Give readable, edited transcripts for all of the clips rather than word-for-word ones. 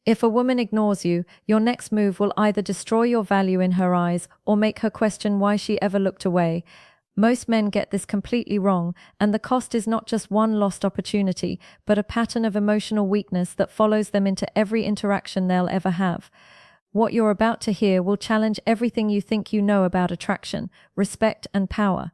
If a woman ignores you, your next move will either destroy your value in her eyes or make her question why she ever looked away. Most men get this completely wrong, and the cost is not just one lost opportunity, but a pattern of emotional weakness that follows them into every interaction they'll ever have. What you're about to hear will challenge everything you think you know about attraction, respect, and power.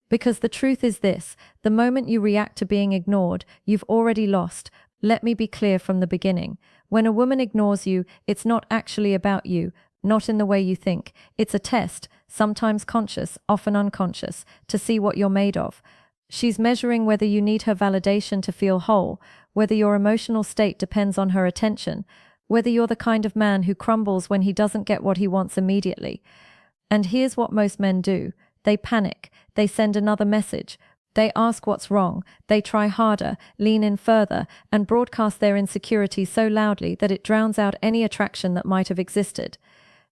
Because the truth is this: the moment you react to being ignored, you've already lost. Let me be clear from the beginning. When a woman ignores you, it's not actually about you, not in the way you think. It's a test, sometimes conscious, often unconscious, to see what you're made of. She's measuring whether you need her validation to feel whole, whether your emotional state depends on her attention, whether you're the kind of man who crumbles when he doesn't get what he wants immediately. And here's what most men do. They panic. They send another message. They ask what's wrong. They try harder, lean in further, and broadcast their insecurity so loudly that it drowns out any attraction that might have existed.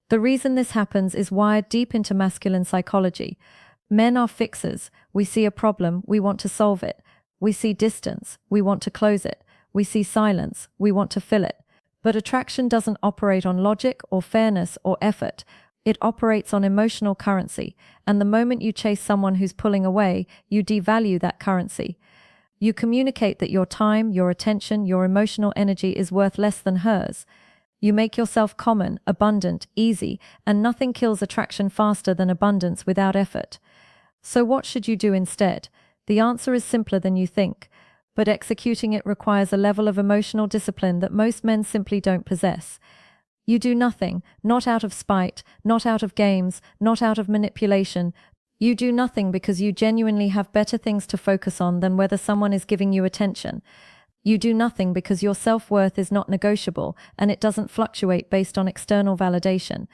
The reason this happens is wired deep into masculine psychology. Men are fixers. We see a problem, we want to solve it. We see distance, we want to close it. We see silence, we want to fill it. But attraction doesn't operate on logic or fairness or effort. It operates on emotional currency, and the moment you chase someone who's pulling away, you devalue that currency. You communicate that your time, your attention, your emotional energy is worth less than hers. You make yourself common, abundant, easy, and nothing kills attraction faster than abundance without effort. So what should you do instead? The answer is simpler than you think, but executing it requires a level of emotional discipline that most men simply don't possess. You do nothing, not out of spite, not out of games, not out of manipulation. You do nothing because you genuinely have better things to focus on than whether someone is giving you attention. You do nothing because your self-worth is not negotiable and it doesn't fluctuate based on external validation.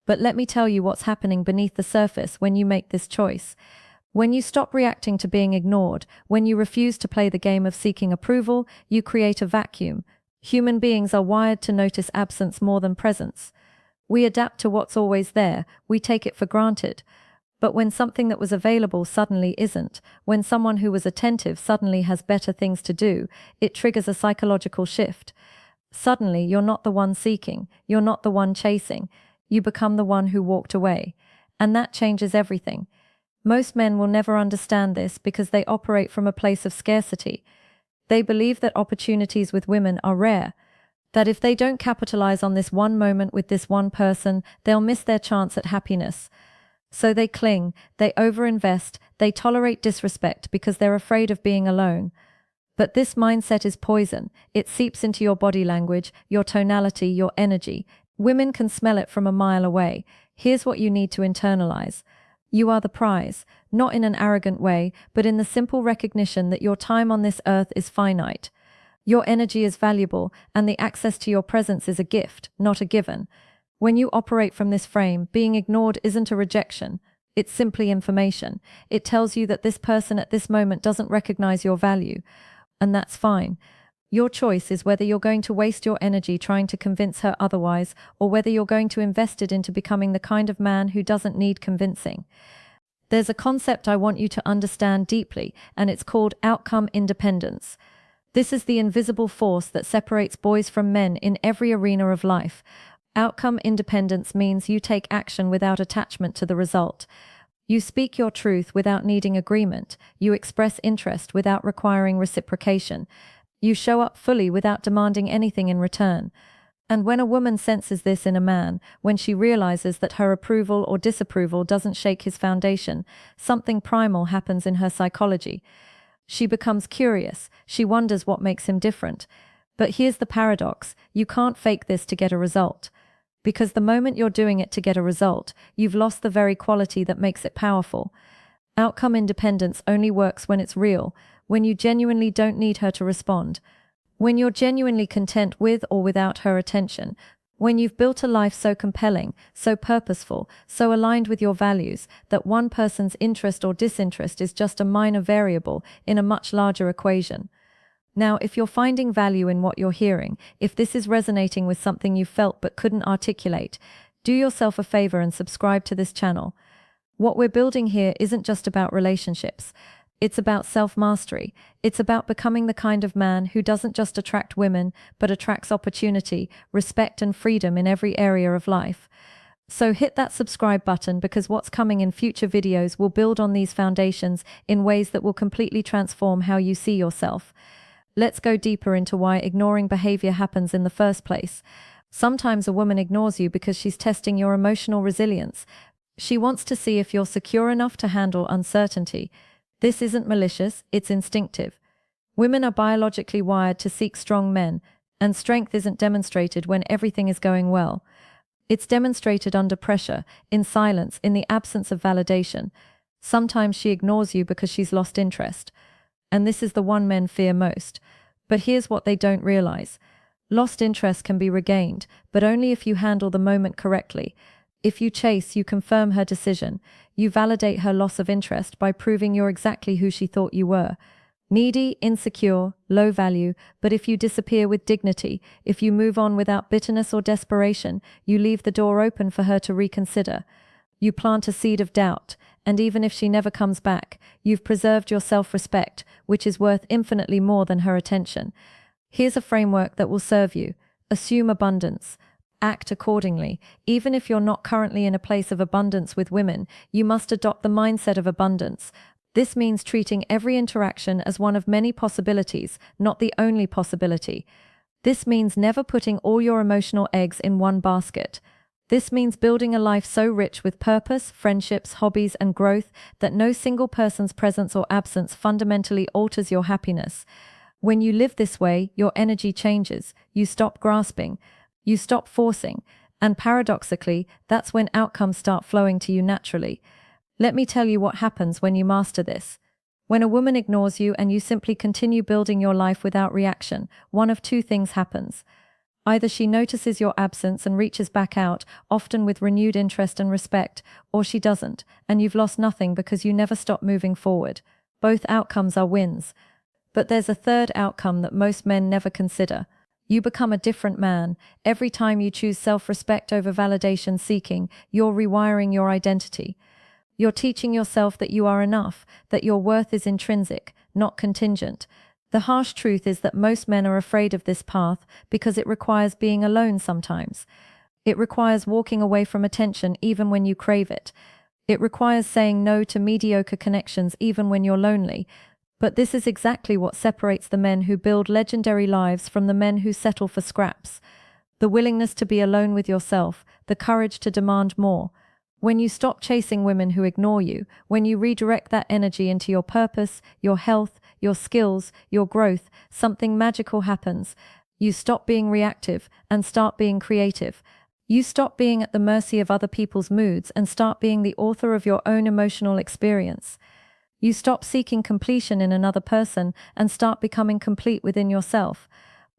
But let me tell you what's happening beneath the surface when you make this choice. When you stop reacting to being ignored, when you refuse to play the game of seeking approval, you create a vacuum. Human beings are wired to notice absence more than presence. We adapt to what's always there, we take it for granted. But when something that was available suddenly isn't, when someone who was attentive suddenly has better things to do, it triggers a psychological shift. Suddenly, you're not the one seeking, you're not the one chasing, you become the one who walked away. And that changes everything. Most men will never understand this because they operate from a place of scarcity. They believe that opportunities with women are rare, that if they don't capitalize on this one moment with this one person, they'll miss their chance at happiness. So they cling, they overinvest, they tolerate disrespect because they're afraid of being alone. But this mindset is poison. It seeps into your body language, your tonality, your energy. Women can smell it from a mile away. Here's what you need to internalize. You are the prize, not in an arrogant way, but in the simple recognition that your time on this earth is finite. Your energy is valuable, and the access to your presence is a gift, not a given. When you operate from this frame, being ignored isn't a rejection. It's simply information. It tells you that this person at this moment doesn't recognize your value. And that's fine. Your choice is whether you're going to waste your energy trying to convince her otherwise, or whether you're going to invest it into becoming the kind of man who doesn't need convincing. There's a concept I want you to understand deeply, and it's called outcome independence. This is the invisible force that separates boys from men in every arena of life. Outcome independence means you take action without attachment to the result. You speak your truth without needing agreement. You express interest without requiring reciprocation. You show up fully without demanding anything in return. And when a woman senses this in a man, when she realizes that her approval or disapproval doesn't shake his foundation, something primal happens in her psychology. She becomes curious. She wonders what makes him different. But here's the paradox. You can't fake this to get a result. Because the moment you're doing it to get a result, you've lost the very quality that makes it powerful. Outcome independence only works when it's real, when you genuinely don't need her to respond, when you're genuinely content with or without her attention, when you've built a life so compelling, so purposeful, so aligned with your values, that one person's interest or disinterest is just a minor variable in a much larger equation. Now, if you're finding value in what you're hearing, if this is resonating with something you felt but couldn't articulate, do yourself a favor and subscribe to this channel. What we're building here isn't just about relationships. It's about self-mastery. It's about becoming the kind of man who doesn't just attract women, but attracts opportunity, respect, and freedom in every area of life. So hit that subscribe button, because what's coming in future videos will build on these foundations in ways that will completely transform how you see yourself. Let's go deeper into why ignoring behavior happens in the first place. Sometimes a woman ignores you because she's testing your emotional resilience. She wants to see if you're secure enough to handle uncertainty. This isn't malicious, it's instinctive. Women are biologically wired to seek strong men, and strength isn't demonstrated when everything is going well. It's demonstrated under pressure, in silence, in the absence of validation. Sometimes she ignores you because she's lost interest. And this is the one men fear most. But here's what they don't realize. Lost interest can be regained, but only if you handle the moment correctly. If you chase, you confirm her decision. You validate her loss of interest by proving you're exactly who she thought you were. Needy, insecure, low value, but if you disappear with dignity, if you move on without bitterness or desperation, you leave the door open for her to reconsider. You plant a seed of doubt, and even if she never comes back, you've preserved your self-respect, which is worth infinitely more than her attention. Here's a framework that will serve you. Assume abundance. Act accordingly. Even if you're not currently in a place of abundance with women, you must adopt the mindset of abundance. This means treating every interaction as one of many possibilities, not the only possibility. This means never putting all your emotional eggs in one basket. This means building a life so rich with purpose, friendships, hobbies, and growth that no single person's presence or absence fundamentally alters your happiness. When you live this way, your energy changes. You stop grasping. You stop forcing, and paradoxically, that's when outcomes start flowing to you naturally. Let me tell you what happens when you master this. When a woman ignores you and you simply continue building your life without reaction, one of two things happens. Either she notices your absence and reaches back out, often with renewed interest and respect, or she doesn't, and you've lost nothing because you never stop moving forward. Both outcomes are wins. But there's a third outcome that most men never consider. You become a different man. Every time you choose self-respect over validation seeking, you're rewiring your identity. You're teaching yourself that you are enough, that your worth is intrinsic, not contingent. The harsh truth is that most men are afraid of this path because it requires being alone sometimes. It requires walking away from attention even when you crave it. It requires saying no to mediocre connections even when you're lonely. But this is exactly what separates the men who build legendary lives from the men who settle for scraps. The willingness to be alone with yourself, the courage to demand more. When you stop chasing women who ignore you, when you redirect that energy into your purpose, your health, your skills, your growth, something magical happens. You stop being reactive and start being creative. You stop being at the mercy of other people's moods and start being the author of your own emotional experience. You stop seeking completion in another person and start becoming complete within yourself.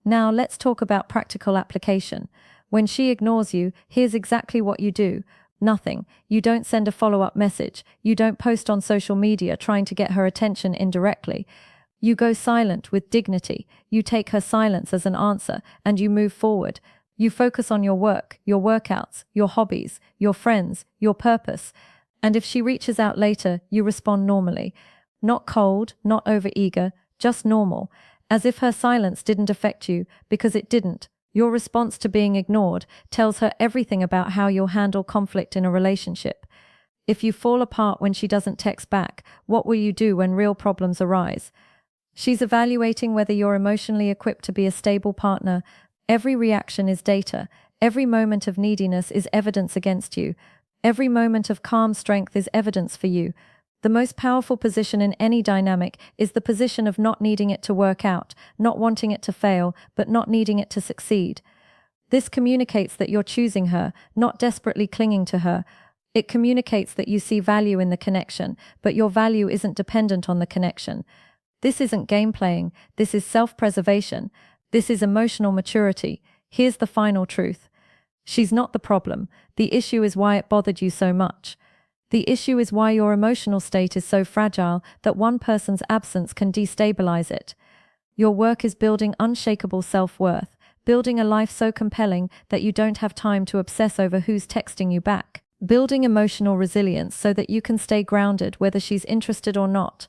Now let's talk about practical application. When she ignores you, here's exactly what you do. Nothing. You don't send a follow-up message. You don't post on social media trying to get her attention indirectly. You go silent with dignity. You take her silence as an answer and you move forward. You focus on your work, your workouts, your hobbies, your friends, your purpose. And if she reaches out later, you respond normally. Not cold, not overeager, just normal. As if her silence didn't affect you, because it didn't. Your response to being ignored tells her everything about how you'll handle conflict in a relationship. If you fall apart when she doesn't text back, what will you do when real problems arise? She's evaluating whether you're emotionally equipped to be a stable partner. Every reaction is data. Every moment of neediness is evidence against you. Every moment of calm strength is evidence for you. The most powerful position in any dynamic is the position of not needing it to work out, not wanting it to fail, but not needing it to succeed. This communicates that you're choosing her, not desperately clinging to her. It communicates that you see value in the connection, but your value isn't dependent on the connection. This isn't game playing, this is self-preservation. This is emotional maturity. Here's the final truth. She's not the problem. The issue is why it bothered you so much. The issue is why your emotional state is so fragile that one person's absence can destabilize it. Your work is building unshakable self-worth, building a life so compelling that you don't have time to obsess over who's texting you back, building emotional resilience so that you can stay grounded whether she's interested or not.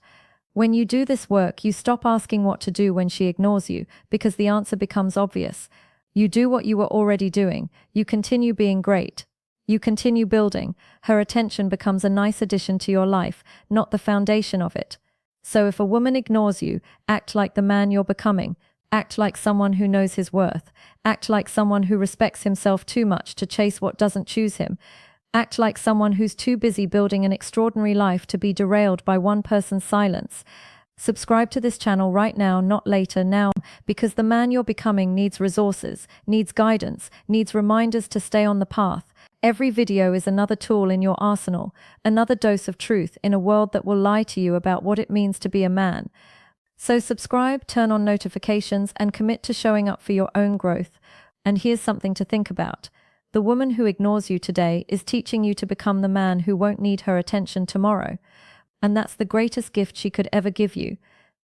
When you do this work, you stop asking what to do when she ignores you, because the answer becomes obvious. You do what you were already doing. You continue being great. You continue building. Her attention becomes a nice addition to your life, not the foundation of it. So if a woman ignores you, act like the man you're becoming. Act like someone who knows his worth. Act like someone who respects himself too much to chase what doesn't choose him. Act like someone who's too busy building an extraordinary life to be derailed by one person's silence. Subscribe to this channel right now, not later, now, because the man you're becoming needs resources, needs guidance, needs reminders to stay on the path. Every video is another tool in your arsenal, another dose of truth in a world that will lie to you about what it means to be a man. So subscribe, turn on notifications, and commit to showing up for your own growth. And here's something to think about. The woman who ignores you today is teaching you to become the man who won't need her attention tomorrow. And that's the greatest gift she could ever give you.